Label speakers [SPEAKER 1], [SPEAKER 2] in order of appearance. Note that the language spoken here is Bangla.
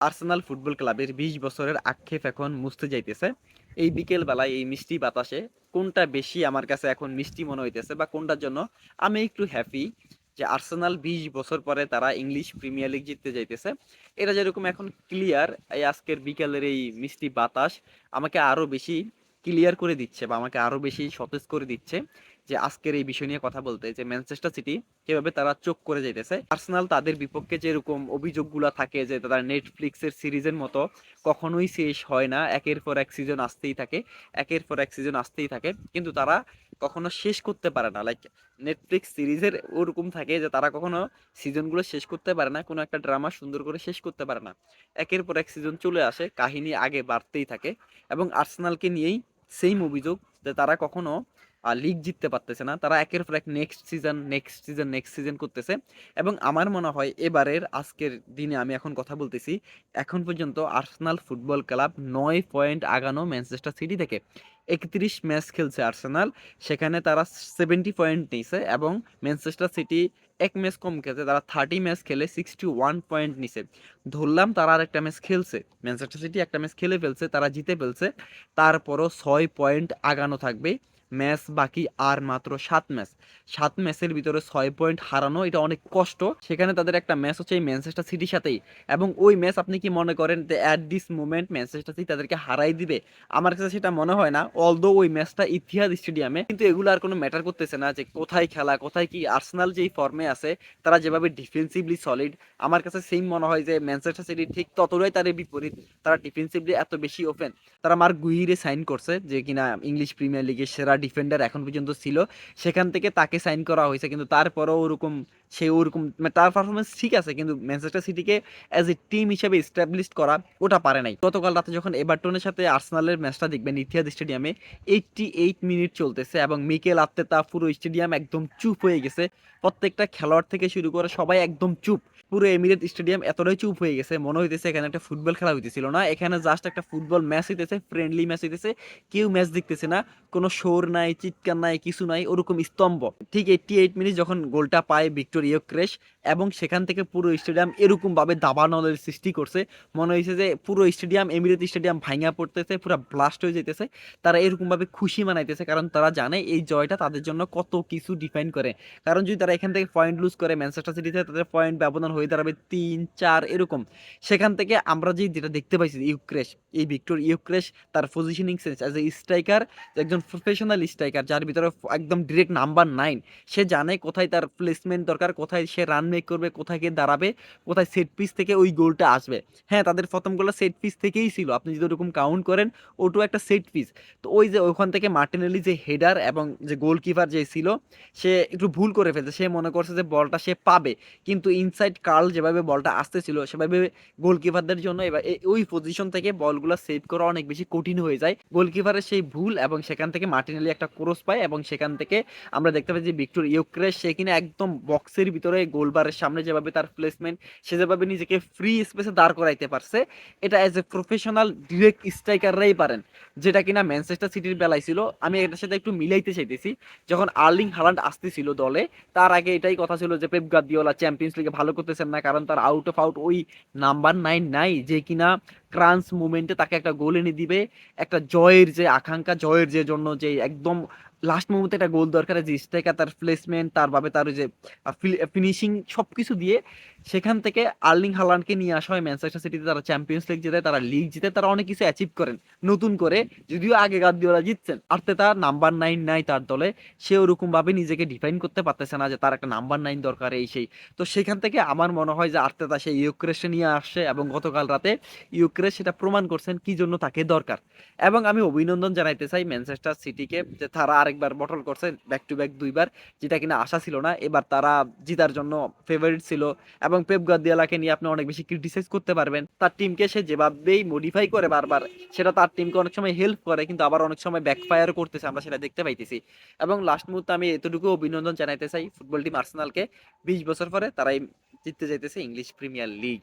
[SPEAKER 1] আর্সেনাল ফুটবল ক্লাবের ২০ বছরের আক্ষেপ এখন মুছতে যাইতেছে। এই বিকেল বেলায় এই মিষ্টি বাতাসে কোনটা বেশি আমার কাছে এখন মিষ্টি মনে হইতেছে বা কোনটার জন্য আমি একটু হ্যাপি যে আর্সেনাল ২০ বছর পরে তারা ইংলিশ প্রিমিয়ার লিগ জিততে যাইতেছে। এটা যেরকম এখন ক্লিয়ার, এই আজকের বিকেলের এই মিষ্টি বাতাস আমাকে আরো বেশি ক্লিয়ার করে দিচ্ছে বা আমাকে আরো বেশি সতেজ করে দিচ্ছে যে আজকের এই বিষয় নিয়ে কথা বলতে, যে ম্যানচেস্টার সিটি কিভাবে তারা চোখ করে যাইতেছে। আর্সেনাল তাদের বিপক্ষে যেরকম অভিযোগগুলো থাকে যে তারা নেটফ্লিক্সের সিরিজের মতো কখনোই শেষ হয় না, একের পর এক সিজন আসতেই থাকে, একের পর এক সিজন আসতেই থাকে, কিন্তু তারা কখনো শেষ করতে পারে না। লাইক নেটফ্লিক্স সিরিজের ওরকম থাকে যে তারা কখনো সিজনগুলো শেষ করতে পারে না, কোনো একটা ড্রামা সুন্দর করে শেষ করতে পারে না। একের পর এক সিজন চলে আসে, কাহিনী আগে বাড়তেই থাকে। এবং আর্সেনালকে নিয়েই সেম অভিযোগ যে তারা কখনো লিগ জিততে পারতেছে না, তারা একের পর এক next season next season next season করতেছে। এবং আমার মনে হয় এবারের আজকের দিনে আমি এখন কথা বলতেছি, এখন পর্যন্ত আর্সেনাল ফুটবল ক্লাব ৯ পয়েন্ট আগানো ম্যানচেস্টার সিটি থেকে। ৩১ ম্যাচ খেলছে আর্সেনাল, সেখানে তারা 70 পয়েন্ট নিছে। এবং ম্যানচেস্টার সিটি এক ম্যাচ কম খেলছে, তারা 30 ম্যাচ খেলে 61 পয়েন্ট নিছে। ধরলাম তারা আর একটা ম্যাচ খেলছে, ম্যানচেস্টার সিটি একটা ম্যাচ খেলে ফেলছে, তারা জিতে ফেলছে, তারপরও 6 পয়েন্ট আগানো থাকবে। ম্যাচ বাকি আর মাত্র 7 ম্যাচ। 7 ম্যাচের ভিতরে 6 পয়েন্ট হারানো এটা অনেক কষ্ট। সেখানে তাদের একটা ম্যাচ হচ্ছে এই ম্যানচেস্টার সিটির সাথেই। এবং ওই ম্যাচ আপনি কি মনে করেন যে at this moment Manchester city তাদেরকে হারাই দিবে? আমার কাছে সেটা মনে হয় না। অলদো ওই ম্যাচটা ইতিহাদ স্টেডিয়ামে, কিন্তু এগুলো আর কোনো ম্যাটার করতেছে না যে কোথায় খেলা কোথায় কি। আর্সেনাল যেই ফর্মে আছে, তারা যেভাবে ডিফেন্সিভলি সলিড, আমার কাছে সেম মনে হয় যে ম্যানচেস্টার সিটি ঠিক ততটাই তার বিপরীত। তারা ডিফেন্সিভলি এত বেশি ওপেন। তারা মার্ক গুইরে সাইন করছে, যে কিনা ইংলিশ প্রিমিয়ার লিগের সেরা ডিফেন্ডার এখন পর্যন্ত ছিল, সেখান থেকে তাকে সাইন করা হয়েছে। কিন্তু তারপরেও ওরকম সে ওরকম মানে তার পারফরমেন্স ঠিক আছে, কিন্তু ম্যানচেস্টার সিটিকে অ্যাজ এ টিম হিসেবে এস্টাবলিশ করা ওটা পারে নাই। গতকাল রাতে যখন এভারটনের সাথে আর্সেনালের ম্যাচটা দেখবেন ইতিহাদ স্টেডিয়ামে, 88 মিনিট চলতেছে এবং মিকেল আর্তেতা পুরো স্টেডিয়াম একদম চুপ হয়ে গেছে। প্রত্যেকটা খেলোয়াড় থেকে শুরু করে সবাই একদম চুপ। পুরো এমিরেট স্টেডিয়াম এতটাই চুপ হয়ে গেছে, মনে হইতেছে এখানে একটা ফুটবল খেলা হইতেছিল না, এখানে জাস্ট একটা ফুটবল ম্যাচ হইতেছে, ফ্রেন্ডলি ম্যাচ হইতেছে। কেউ ম্যাচ দেখতেছে না, কোনো শোর নাই, চিৎকার নাই, কিছু নাই, ওরকম স্তম্ভ। ঠিক 88 মিনিট যখন গোলটা পায় ভিক্টর ইয়োকেরেশ, এবং সেখান থেকে পুরো স্টেডিয়াম এরকম ভাবে দাবানলের সৃষ্টি করছে, মনে হয়েছে যে পুরো স্টেডিয়াম, এমিরেট স্টেডিয়াম ভাঙা পড়তেছে, পুরো ব্লাস্ট হয়ে যেতেছে। তারা এরকম ভাবে খুশি মানাইতেছে, কারণ তারা জানে এই জয়টা তাদের জন্য কত কিছু ডিফাইন করে। কারণ যদি তারা এখান থেকে পয়েন্ট লুজ করে ম্যানচেস্টার সিটিতে, তাদের পয়েন্ট ব্যবধান হয়ে দাঁড়াবে 3-4 এরকম। সেখান থেকে আমরা যেটা দেখতে পাইছি ইউক্রেশ, এই ভিক্টর ইউক্রেশ, তার positioning sense as a striker, একজন প্রফেশনাল স্ট্রাইকার যার ভিতরে একদম ডিরেক্ট নাম্বার 9। সে জানে কোথায় তার প্লেসমেন্ট দরকার, কোথায় সে রান মেক করবে, কোথায় গিয়ে দাঁড়াবে, কোথায় সেট পিস থেকে ওই গোলটা আসবে। হ্যাঁ, তাদের প্রথম গোলটা সেট পিস থেকেই ছিল, আপনি যদি ওরকম কাউন্ট করেন ওটাও একটা সেট পিস। তো ওই যে ওখান থেকে মার্টিনেলি যে হেডার, এবং যে গোলকিপার যে ছিল সে একটু ভুল করে ফেলছে, সে মনে করছে যে বলটা সে পাবে, কিন্তু ইনসাইড কার্ল যেভাবে বলটা আসতেছিল সেভাবে গোলকিপারদের জন্য এবার ওই পজিশন থেকে বলগুলো সেভ করা অনেক বেশি কঠিন হয়ে যায়। গোলকিপারের সেই ভুল, এবং সেখান থেকে মার্টিনেলি একটা ক্রস পায়, এবং সেখান থেকে আমরা দেখতে পাই যে ভিক্টর ইয়োকেরেশ সে কিনা একদম বক্সের ভিতরে গোলবারের সামনে যেভাবে তার প্লেসমেন্ট, সে যেভাবে নিজেকে ফ্রি স্পেসে দাঁড় করাইতে পারছে, এটা অ্যাজ এ প্রফেশনাল ডিরেক্ট স্ট্রাইকাররাই পারেন, যেটা কিনা ম্যানচেস্টার সিটির বেলায় ছিল। আমি এটার সাথে একটু মিলাইতে চাইতেছি, যখন আর্লিং হালান্ড আসতেছিল দলে, তার আগে এটাই কথা ছিল যে পেপ গার্দিওলা চ্যাম্পিয়ন্স লিগে ভালো করতেছেন না, কারণ তার আউট অফ আউট ওই নাম্বার 9 নাই, যে কিনা ক্রান্স মুভমেন্টে তাকে একটা গোল এনে দিবে। একটা জয়ের যে আকাঙ্ক্ষা, জয়ের যে জন্য যে একদম লাস্ট মুহূর্তে একটা গোল দরকার, যে স্ট্রাইকার তার প্লেসমেন্ট, তার ভাবে তার ওই যে ফিনিশিং সবকিছু দিয়ে, সেখান থেকে আর্লিং হালান্ডকে নিয়ে আসা হয় ম্যানচেস্টার সিটিতে। তারা চ্যাম্পিয়ন্স লিগ জিতে, তারা লিগ জিতে, তারা অনেক কিছু অ্যাচিভ করেন নতুন করে। যদিও আগে গার্দিওলা জিতছেন, আর্তেতা নাম্বার 9 নাই তার দলে, সে ওরকম ভাবে নিজেকে ডিফাইন করতে পারতেছে না যে তার একটা নাম্বার 9 দরকার এই সেই। তো সেখান থেকে আমার মনে হয় যে আর্তেতা সেই ইউক্রেশে নিয়ে আসছে, এবং গতকাল রাতে ইউক্রেশ সেটা প্রমাণ করছেন কি জন্য তাকে দরকার। এবং আমি অভিনন্দন জানাইতে চাই ম্যানচেস্টার সিটিকে, যে তারা আরেকবার বটল করছে, ব্যাক টু ব্যাক 2বার, যেটা কিনা আশা ছিল না। এবার তারা জিতার জন্য ফেভারিট ছিল। এবং পেপ গার্দিওলাকে নিয়ে আপনি অনেক বেশি ক্রিটিসাইজ করতে পারবেন, তার টিমকে সে যেভাবেই মডিফাই করে বারবার, সেটা তার টিমকে অনেক সময় হেল্প করে, কিন্তু আবার অনেক সময় ব্যাকফায়ার করতেছে, আমরা সেটা দেখতে পাইতেছি। এবং লাস্ট মুহূর্তে আমি এতটুকু অভিনন্দন জানাইতে চাই ফুটবল টিম আর্সেনালকে, 20 বছর পরে তারাই জিততে যাইতেছে ইংলিশ প্রিমিয়ার লিগ।